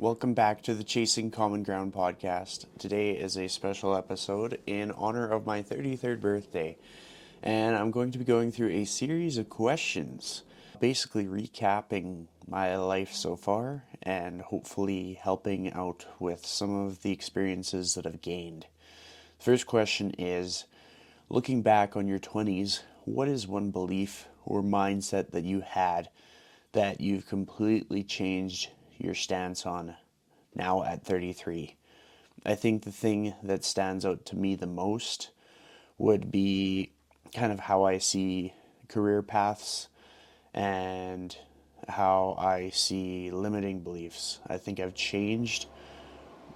Welcome back to the Chasing Common Ground podcast. Today is a special episode in honor of my 33rd birthday, and I'm going to be going through a series of questions, basically recapping my life so far and hopefully helping out with some of the experiences that I've gained. The first question is, looking back on your 20s, what is one belief or mindset that you had that you've completely changed your stance on now at 33? I think the thing that stands out to me the most would be kind of how I see career paths and how I see limiting beliefs. I think I've changed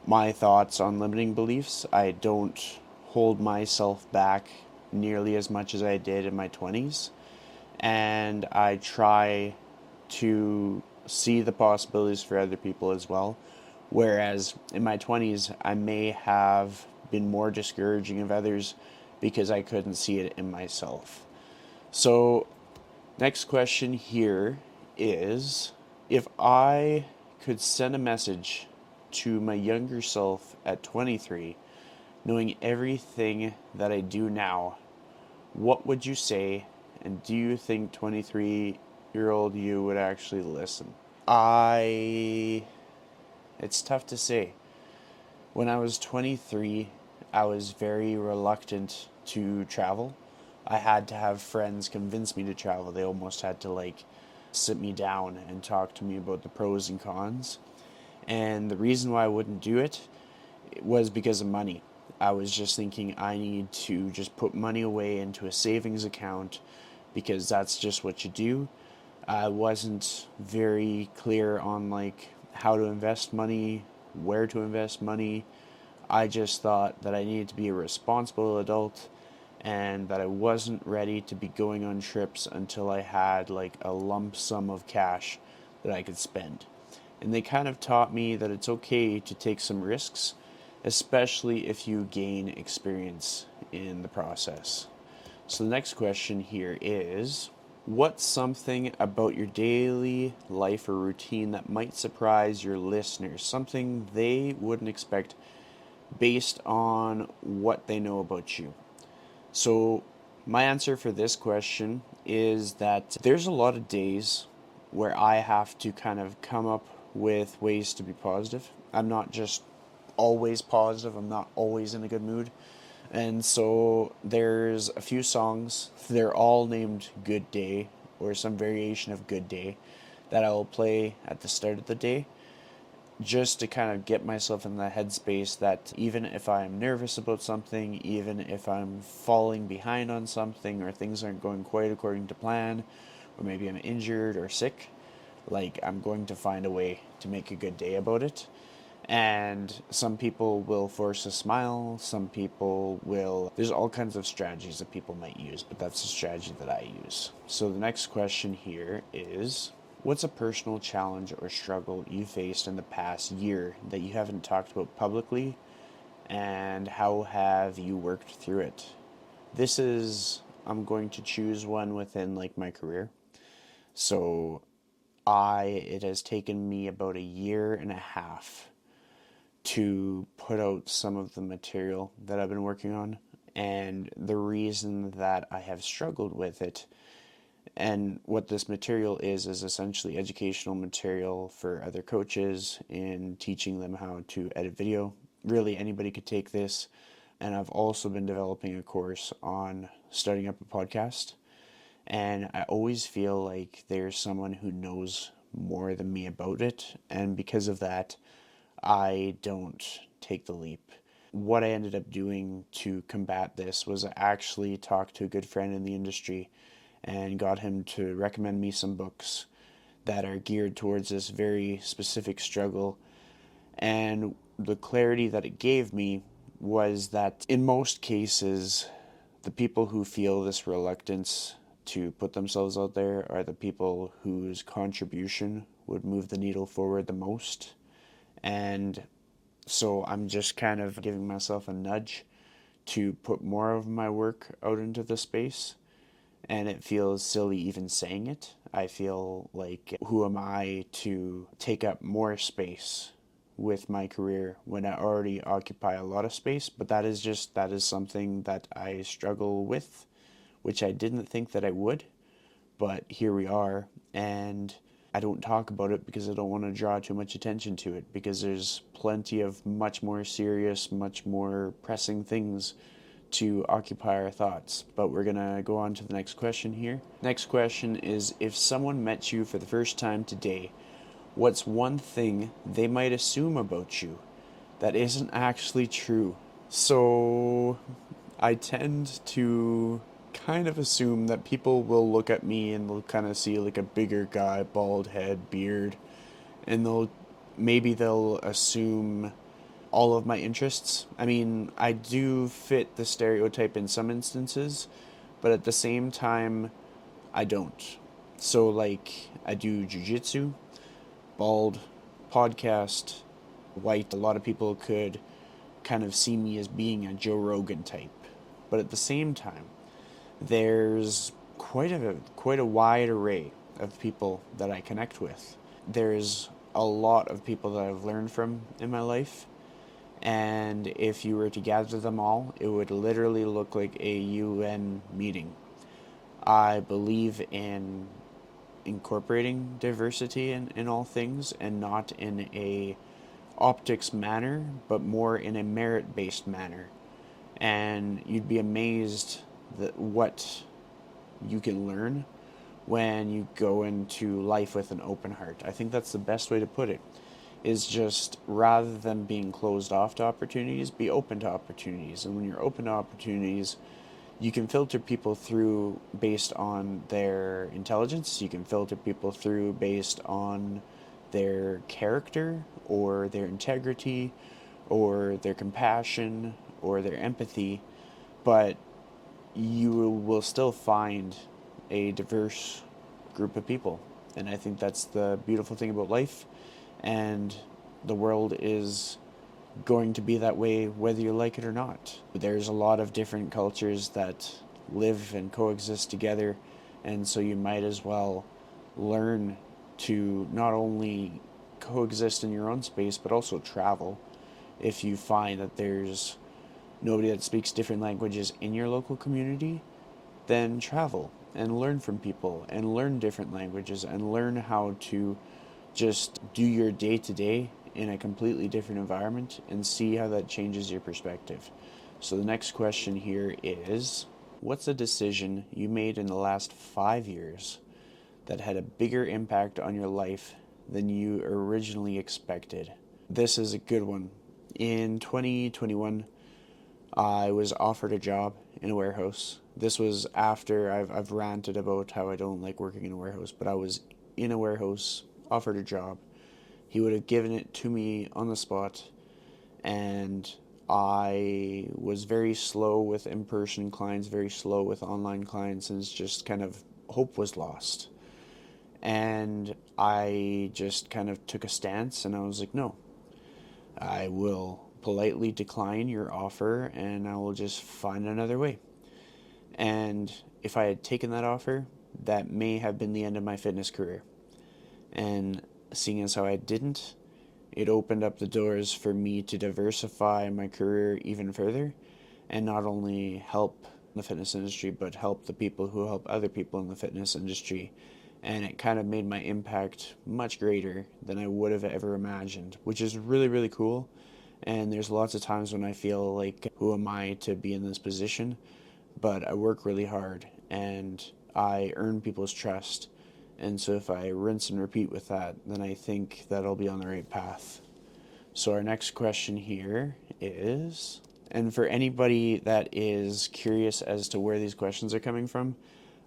my thoughts on limiting beliefs. I don't hold myself back nearly as much as I did in my 20s, and I try to see the possibilities for other people as well. Whereas in my 20s, I may have been more discouraging of others because I couldn't see it in myself. So, next question here is, if I could send a message to my younger self at 23, knowing everything that I do now, what would you say? And do you think 23-year-old you would actually listen? It's tough to say. When I was 23, I was very reluctant to travel. I had to have friends convince me to travel. They almost had to sit me down and talk to me about the pros and cons. And the reason why I wouldn't do it was because of money. I was just thinking I need to just put money away into a savings account because that's just what you do. I wasn't very clear on how to invest money, where to invest money. I just thought that I needed to be a responsible adult and that I wasn't ready to be going on trips until I had a lump sum of cash that I could spend. And they kind of taught me that it's okay to take some risks, especially if you gain experience in the process. So the next question here is, what's something about your daily life or routine that might surprise your listeners? Something they wouldn't expect based on what they know about you. So my answer for this question is that there's a lot of days where I have to kind of come up with ways to be positive. I'm not just always positive. I'm not always in a good mood. And so there's a few songs, they're all named Good Day or some variation of Good Day, that I will play at the start of the day just to kind of get myself in the headspace that even if I'm nervous about something, even if I'm falling behind on something or things aren't going quite according to plan, or maybe I'm injured or sick, I'm going to find a way to make a good day about it. And some people will force a smile, some people will, there's all kinds of strategies that people might use, but that's the strategy that I use. So the next question here is, what's a personal challenge or struggle you faced in the past year that you haven't talked about publicly, and how have you worked through it? I'm going to choose one within my career. So it has taken me about a year and a half to put out some of the material that I've been working on. And the reason that I have struggled with it, and what this material is essentially educational material for other coaches in teaching them how to edit video. Really, anybody could take this. And I've also been developing a course on starting up a podcast. And I always feel like there's someone who knows more than me about it. And because of that, I don't take the leap. What I ended up doing to combat this was actually talk to a good friend in the industry and got him to recommend me some books that are geared towards this very specific struggle. And the clarity that it gave me was that in most cases, the people who feel this reluctance to put themselves out there are the people whose contribution would move the needle forward the most. And so I'm just kind of giving myself a nudge to put more of my work out into the space. And it feels silly even saying it. I feel like, who am I to take up more space with my career when I already occupy a lot of space, but that is something that I struggle with, which I didn't think that I would, but here we are. And I don't talk about it because I don't want to draw too much attention to it, because there's plenty of much more serious, much more pressing things to occupy our thoughts. But we're going to go on to the next question here. Next question is, if someone met you for the first time today, what's one thing they might assume about you that isn't actually true? So I tend to kind of assume that people will look at me and they'll kind of see like a bigger guy, bald head, beard, and they'll assume all of my interests. I mean, I do fit the stereotype in some instances, but at the same time, I don't. So, like, I do jujitsu, bald, podcast, white. A lot of people could kind of see me as being a Joe Rogan type. But at the same time, there's quite a wide array of people that I connect with. There's a lot of people that I've learned from in my life, and if you were to gather them all, it would literally look like a UN meeting. I believe in incorporating diversity in all things, and not in a optics manner, but more in a merit-based manner. And you'd be amazed that what you can learn when you go into life with an open heart. I think that's the best way to put it, is just rather than being closed off to opportunities, be open to opportunities. And when you're open to opportunities, you can filter people through based on their intelligence. You can filter people through based on their character or their integrity or their compassion or their empathy, but you will still find a diverse group of people. And I think that's the beautiful thing about life, and the world is going to be that way whether you like it or not. There's a lot of different cultures that live and coexist together, and so you might as well learn to not only coexist in your own space but also travel. If you find that there's nobody that speaks different languages in your local community, then travel and learn from people and learn different languages and learn how to just do your day to day in a completely different environment and see how that changes your perspective. So the next question here is, what's a decision you made in the last 5 years that had a bigger impact on your life than you originally expected? This is a good one. In 2021, I was offered a job in a warehouse. This was after I've ranted about how I don't like working in a warehouse, but I was in a warehouse, offered a job. He would have given it to me on the spot, and I was very slow with in-person clients, very slow with online clients, and it's just kind of hope was lost. And I just kind of took a stance, and I was like, no, I will politely decline your offer, and I will just find another way. And if I had taken that offer, that may have been the end of my fitness career. And seeing as how I didn't, it opened up the doors for me to diversify my career even further, and not only help the fitness industry, but help the people who help other people in the fitness industry. And it kind of made my impact much greater than I would have ever imagined, which is really, really cool. And there's lots of times when I feel like, who am I to be in this position? But I work really hard, and I earn people's trust. And so if I rinse and repeat with that, then I think that I'll be on the right path. So our next question here is, and for anybody that is curious as to where these questions are coming from,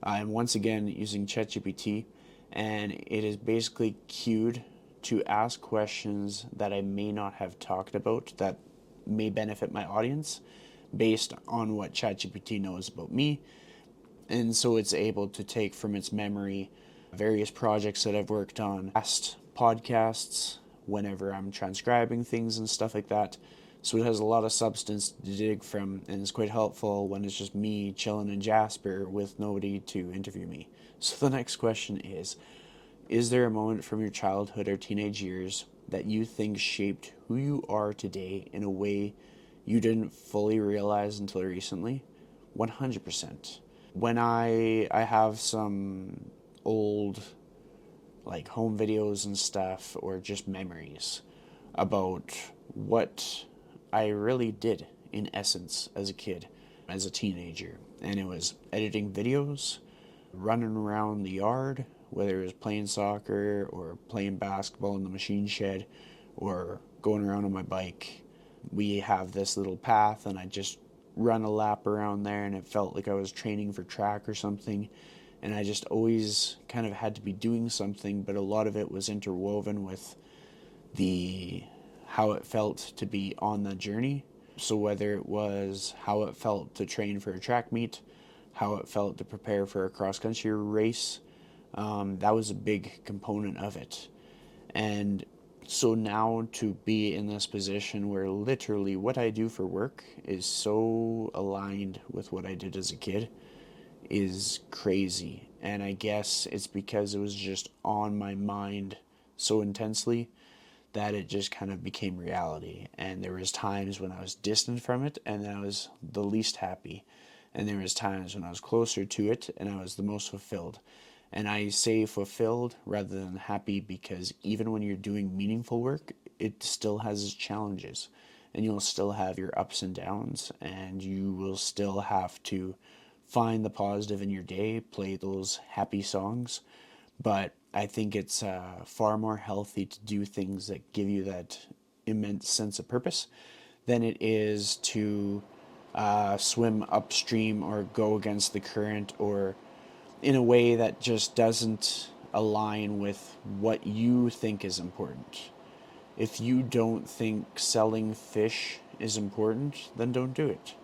I'm once again using ChatGPT, and it is basically cued to ask questions that I may not have talked about that may benefit my audience based on what ChatGPT knows about me. And so it's able to take from its memory various projects that I've worked on, past podcasts, whenever I'm transcribing things and stuff like that. So it has a lot of substance to dig from, and it's quite helpful when it's just me chilling in Jasper with nobody to interview me. So the next question is there a moment from your childhood or teenage years that you think shaped who you are today in a way you didn't fully realize until recently? 100%. When I have some old like home videos and stuff or just memories about what I really did in essence as a kid, as a teenager. And it was editing videos, running around the yard, whether it was playing soccer or playing basketball in the machine shed or going around on my bike. We have this little path and I just run a lap around there and it felt like I was training for track or something. And I just always kind of had to be doing something, but a lot of it was interwoven with the how it felt to be on the journey. So whether it was how it felt to train for a track meet, how it felt to prepare for a cross country race, that was a big component of it. And so now to be in this position where literally what I do for work is so aligned with what I did as a kid is crazy. And I guess it's because it was just on my mind so intensely that it just kind of became reality. And there was times when I was distant from it and I was the least happy. And there was times when I was closer to it and I was the most fulfilled. And I say fulfilled rather than happy because even when you're doing meaningful work, it still has its challenges. And you'll still have your ups and downs, and you will still have to find the positive in your day, play those happy songs. But I think it's far more healthy to do things that give you that immense sense of purpose than it is to swim upstream or go against the current or in a way that just doesn't align with what you think is important. If you don't think selling fish is important, then don't do it.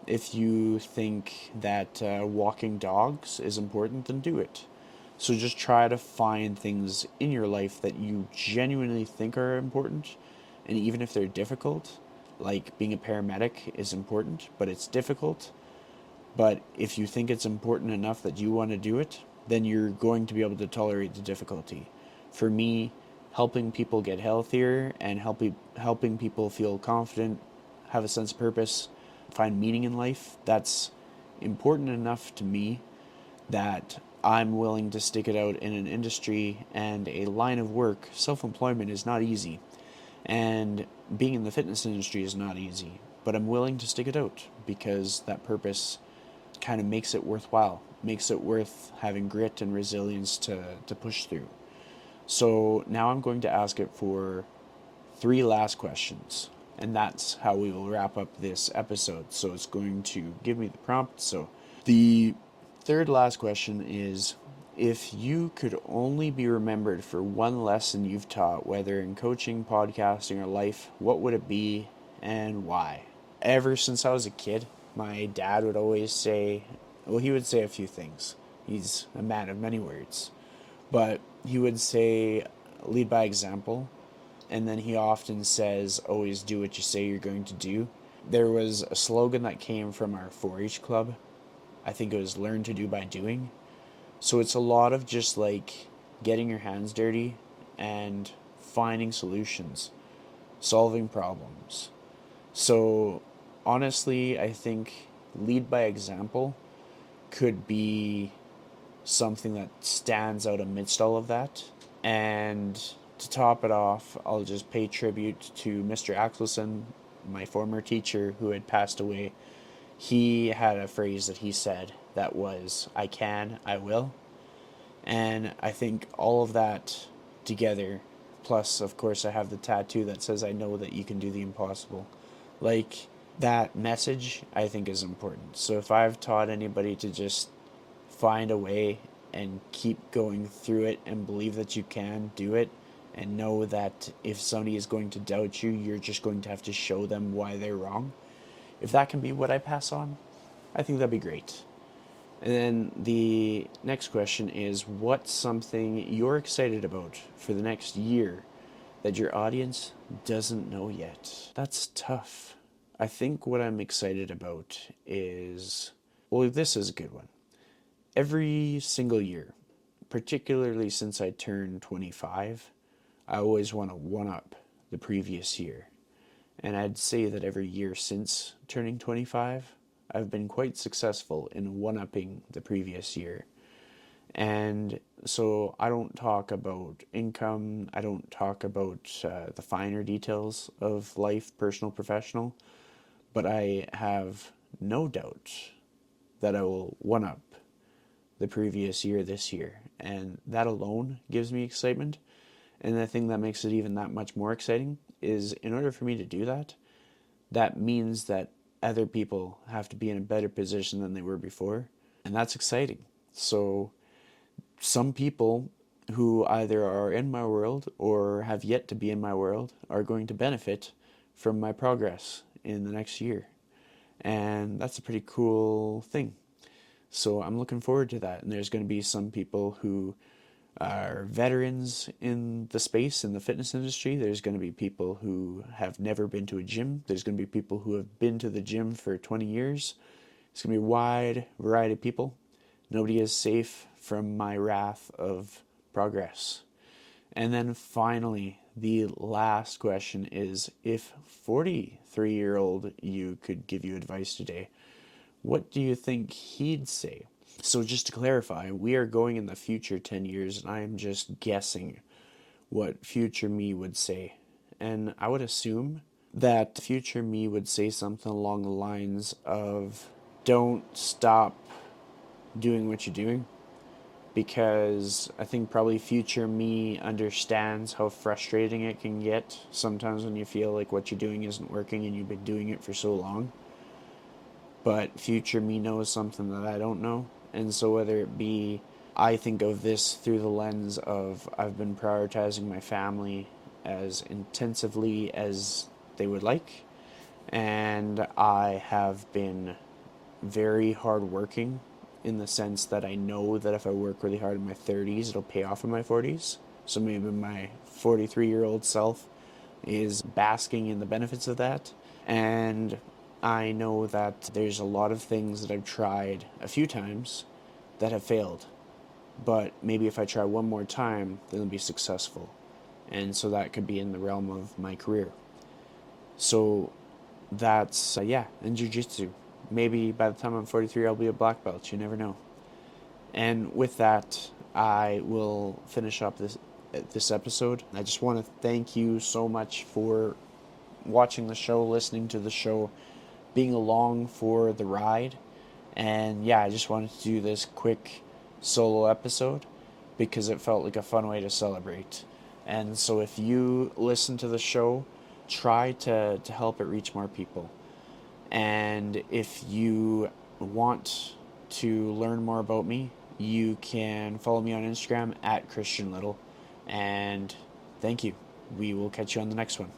If you think that walking dogs is important, then do it. So just try to find things in your life that you genuinely think are important. And even if they're difficult, like being a paramedic is important, but it's difficult. But if you think it's important enough that you want to do it, then you're going to be able to tolerate the difficulty. For me, helping people get healthier and helping people feel confident, have a sense of purpose, find meaning in life, that's important enough to me that I'm willing to stick it out in an industry and a line of work. Self-employment is not easy, and being in the fitness industry is not easy, but I'm willing to stick it out because that purpose kind of makes it worthwhile, makes it worth having grit and resilience to push through. So now I'm going to ask it for 3 last questions, and that's how we will wrap up this episode. So it's going to give me the prompt. So the third last question is, if you could only be remembered for one lesson you've taught, whether in coaching, podcasting, or life, what would it be and why? Ever since I was a kid, my dad would always say, well, he would say a few things. He's a man of many words. But he would say, lead by example. And then he often says, always do what you say you're going to do. There was a slogan that came from our 4-H club. I think it was learn to do by doing. So it's a lot of just like getting your hands dirty and finding solutions, solving problems. So honestly, I think lead by example could be something that stands out amidst all of that. And to top it off, I'll just pay tribute to Mr. Axelson, my former teacher who had passed away. He had a phrase that he said that was, I can, I will. And I think all of that together, plus, of course, I have the tattoo that says, I know that you can do the impossible. Like, that message, I think, is important. So if I've taught anybody to just find a way and keep going through it and believe that you can do it, and know that if somebody is going to doubt you, you're just going to have to show them why they're wrong. If that can be what I pass on, I think that'd be great. And then the next question is, what's something you're excited about for the next year that your audience doesn't know yet? That's tough. I think what I'm excited about is, well, this is a good one. Every single year, particularly since I turned 25, I always want to one up the previous year. And I'd say that every year since turning 25, I've been quite successful in one upping the previous year. And so I don't talk about income, I don't talk about the finer details of life, personal, professional, but I have no doubt that I will one up the previous year this year. And that alone gives me excitement. And the thing that makes it even that much more exciting is in order for me to do that, that means that other people have to be in a better position than they were before. And that's exciting. So some people who either are in my world or have yet to be in my world are going to benefit from my progress in the next year. And that's a pretty cool thing. So I'm looking forward to that. And there's going to be some people who are veterans in the space, in the fitness industry. There's going to be people who have never been to a gym. There's going to be people who have been to the gym for 20 years. It's going to be a wide variety of people. Nobody is safe from my wrath of progress. And then finally, the last question is, if 43-year-old you could give you advice today, what do you think he'd say? So just to clarify, we are going in the future 10 years, and I am just guessing what future me would say. And I would assume that future me would say something along the lines of, don't stop doing what you're doing, because I think probably future me understands how frustrating it can get sometimes when you feel like what you're doing isn't working and you've been doing it for so long. But future me knows something that I don't know. And so whether it be, I think of this through the lens of I've been prioritizing my family as intensively as they would like, and I have been very hardworking in the sense that I know that if I work really hard in my 30s, it'll pay off in my 40s. So maybe my 43-year-old self is basking in the benefits of that. And I know that there's a lot of things that I've tried a few times that have failed. But maybe if I try one more time, then it'll be successful. And so that could be in the realm of my career. So that's, in jiu-jitsu. Maybe by the time I'm 43, I'll be a black belt. You never know. And with that, I will finish up this episode. I just want to thank you so much for watching the show, listening to the show, being along for the ride. And I just wanted to do this quick solo episode because it felt like a fun way to celebrate. And so if you listen to the show, try to help it reach more people. And if you want to learn more about me, you can follow me on Instagram at Christian Little. And thank you. We will catch you on the next one.